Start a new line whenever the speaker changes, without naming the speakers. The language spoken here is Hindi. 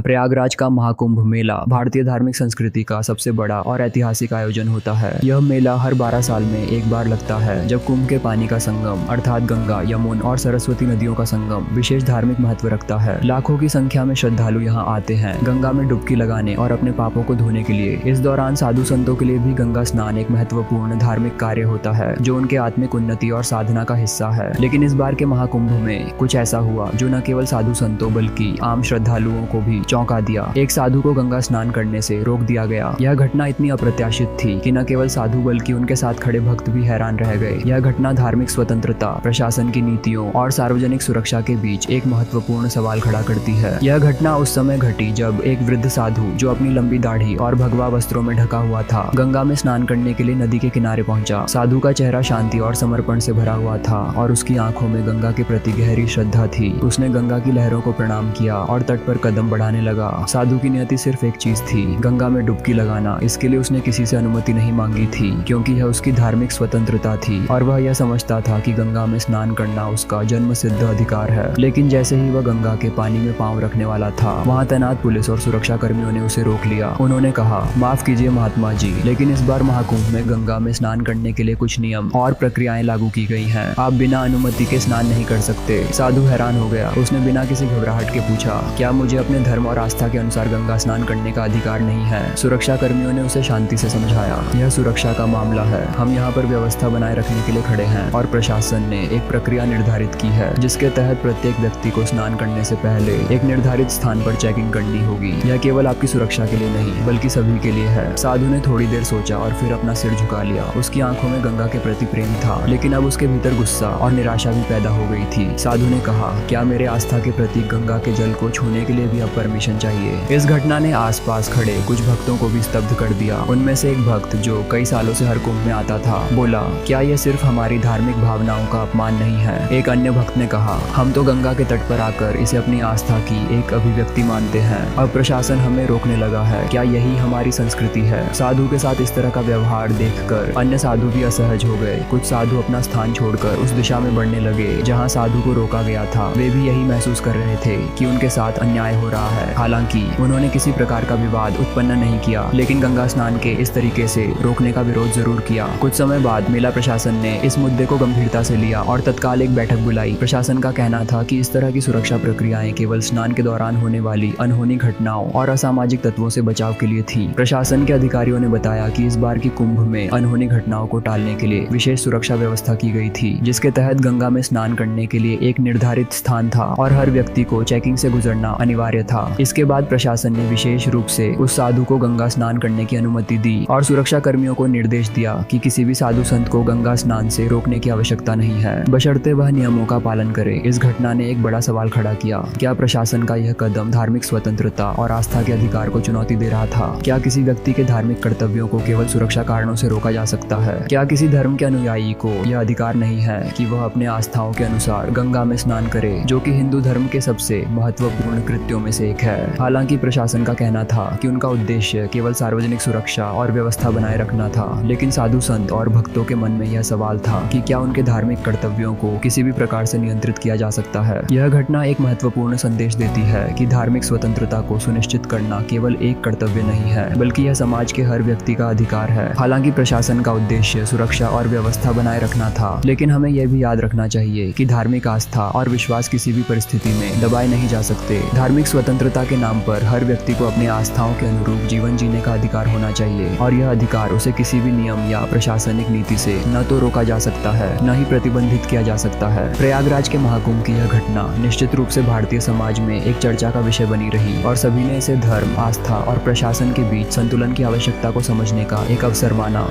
प्रयागराज का महाकुंभ मेला भारतीय धार्मिक संस्कृति का सबसे बड़ा और ऐतिहासिक आयोजन होता है। यह मेला हर 12 साल में एक बार लगता है, जब कुंभ के पानी का संगम अर्थात गंगा, यमुना और सरस्वती नदियों का संगम विशेष धार्मिक महत्व रखता है। लाखों की संख्या में श्रद्धालु यहाँ आते हैं गंगा में डुबकी लगाने और अपने पापों को धोने के लिए। इस दौरान साधु संतों के लिए भी गंगा स्नान एक महत्वपूर्ण धार्मिक कार्य होता है, जो उनके आत्मिक उन्नति और साधना का हिस्सा है। लेकिन इस बार के महाकुंभ में कुछ ऐसा हुआ जो न केवल साधु संतों बल्कि आम श्रद्धालुओं को भी चौंका दिया। एक साधु को गंगा स्नान करने से रोक दिया गया। यह घटना इतनी अप्रत्याशित थी कि न केवल साधु बल्कि उनके साथ खड़े भक्त भी हैरान रह गए। यह घटना धार्मिक स्वतंत्रता, प्रशासन की नीतियों और सार्वजनिक सुरक्षा के बीच एक महत्वपूर्ण सवाल खड़ा करती है। यह घटना उस समय घटी जब एक वृद्ध साधु जो अपनी लंबी दाढ़ी और भगवा वस्त्रों में ढका हुआ था, गंगा में स्नान करने के लिए नदी के किनारे पहुंचा। साधु का चेहरा शांति और समर्पण से भरा हुआ था और उसकी आंखों में गंगा के प्रति गहरी श्रद्धा थी। उसने गंगा की लहरों को प्रणाम किया और तट पर कदम बढ़ाने लगा। साधु की नियति सिर्फ एक चीज थी, गंगा में डुबकी लगाना। इसके लिए उसने किसी से अनुमति नहीं मांगी थी, क्योंकि यह उसकी धार्मिक स्वतंत्रता थी और वह यह समझता था कि गंगा में स्नान करना उसका जन्म सिद्ध अधिकार है। लेकिन जैसे ही वह गंगा के पानी में पांव रखने वाला था, वहाँ तैनात पुलिस और सुरक्षा कर्मियों ने उसे रोक लिया। उन्होंने कहा, माफ कीजिए महात्मा जी, लेकिन इस बार महाकुंभ में गंगा में स्नान करने के लिए कुछ नियम और प्रक्रियाएं लागू की गई हैं। आप बिना अनुमति के स्नान नहीं कर सकते। साधु हैरान हो गया। उसने बिना किसी घबराहट के पूछा, क्या मुझे अपने धर्म और आस्था के अनुसार गंगा स्नान करने का अधिकार नहीं है? सुरक्षा कर्मियों ने उसे शांति से समझाया, यह सुरक्षा का मामला है, हम यहाँ पर व्यवस्था बनाए रखने के लिए खड़े हैं और प्रशासन ने एक प्रक्रिया निर्धारित की है, जिसके तहत प्रत्येक व्यक्ति को स्नान करने से पहले एक निर्धारित स्थान पर चेकिंग करनी होगी। यह केवल आपकी सुरक्षा के लिए नहीं बल्कि सभी के लिए है। साधु ने थोड़ी देर सोचा और फिर अपना सिर झुका लिया। उसकी आंखों में गंगा के प्रति प्रेम था, लेकिन अब उसके भीतर गुस्सा और निराशा भी पैदा हो गई थी। साधु ने कहा, क्या मेरे आस्था के प्रति गंगा के जल को छूने के लिए भी अब परमिशन चाहिए? इस घटना ने आसपास खड़े कुछ भक्तों को भी स्तब्ध कर दिया। उनमें से एक भक्त जो कई सालों से हर कुंभ में आता था, बोला, क्या यह सिर्फ हमारी धार्मिक भावनाओं का अपमान नहीं है? एक अन्य भक्त ने कहा, हम तो गंगा के तट पर आकर इसे अपनी आस्था की एक अभिव्यक्ति मानते हैं। अब प्रशासन हमें रोकने लगा है, क्या यही हमारी संस्कृति है? साधु के साथ इस तरह का व्यवहार देखकर अन्य साधु भी असहज हो गए। कुछ साधु अपना स्थान छोड़कर उस दिशा में बढ़ने लगे जहाँ साधु को रोका गया था। वे भी यही महसूस कर रहे थे कि उनके साथ अन्याय हो रहा है। हालांकि उन्होंने किसी प्रकार का विवाद उत्पन्न नहीं किया, लेकिन गंगा स्नान के इस तरीके से रोकने का विरोध जरूर किया। कुछ समय बाद मेला प्रशासन ने इस मुद्दे को गंभीरता से लिया और तत्काल एक बैठक बुलाई। प्रशासन का कहना था कि इस तरह की सुरक्षा प्रक्रियाएं केवल स्नान के दौरान होने वाली अनहोनी घटनाओं और असामाजिक तत्वों से बचाव के लिए थी। प्रशासन के अधिकारियों ने बताया कि इस बार की कुंभ में अनहोनी घटनाओं को टालने के लिए विशेष सुरक्षा व्यवस्था की गई थी, जिसके तहत गंगा में स्नान करने के लिए एक निर्धारित स्थान था और हर व्यक्ति को चेकिंग से गुजरना अनिवार्य था। इसके बाद प्रशासन ने विशेष रूप से उस साधु को गंगा स्नान करने की अनुमति दी और सुरक्षा कर्मियों को निर्देश दिया कि किसी भी साधु संत को गंगा स्नान से रोकने की आवश्यकता नहीं है, बशर्ते वह नियमों का पालन करे। इस घटना ने एक बड़ा सवाल खड़ा किया, क्या प्रशासन का यह कदम धार्मिक स्वतंत्रता और आस्था के अधिकार को चुनौती दे रहा था? क्या किसी व्यक्ति के धार्मिक कर्तव्यों को केवल सुरक्षा कारणों से रोका जा सकता है? क्या किसी धर्म के अनुयायी को यह अधिकार नहीं है कि वह अपने आस्थाओं के अनुसार गंगा में स्नान करे, जो कि हिंदू धर्म के सबसे महत्वपूर्ण कृत्यों में से एक है? हालांकि प्रशासन का कहना था कि उनका उद्देश्य केवल सार्वजनिक सुरक्षा और व्यवस्था बनाए रखना था, लेकिन साधु संत और भक्तों के मन में यह सवाल था कि क्या उनके धार्मिक कर्तव्यों को किसी भी प्रकार से नियंत्रित किया जा सकता है। यह घटना एक महत्वपूर्ण संदेश देती है कि धार्मिक स्वतंत्रता को सुनिश्चित करना केवल एक कर्तव्य नहीं है, बल्कि यह समाज के हर व्यक्ति का अधिकार है। हालांकि प्रशासन का उद्देश्य सुरक्षा और व्यवस्था बनाए रखना था, लेकिन हमें यह भी याद रखना चाहिए कि धार्मिक आस्था और विश्वास किसी भी परिस्थिति में दबाए नहीं जा सकते। धार्मिक स्वतंत्रता के नाम पर हर व्यक्ति को अपनी आस्थाओं के अनुरूप जीवन जीने का अधिकार होना चाहिए और यह अधिकार उसे किसी भी नियम या प्रशासनिक नीति से न तो रोका जा सकता है, न ही प्रतिबंधित किया जा सकता है। प्रयागराज के महाकुंभ की यह घटना निश्चित रूप से भारतीय समाज में एक चर्चा का विषय बनी रही और सभी ने इसे धर्म, आस्था और प्रशासन के बीच संतुलन की आवश्यकता को समझने का एक अवसर माना।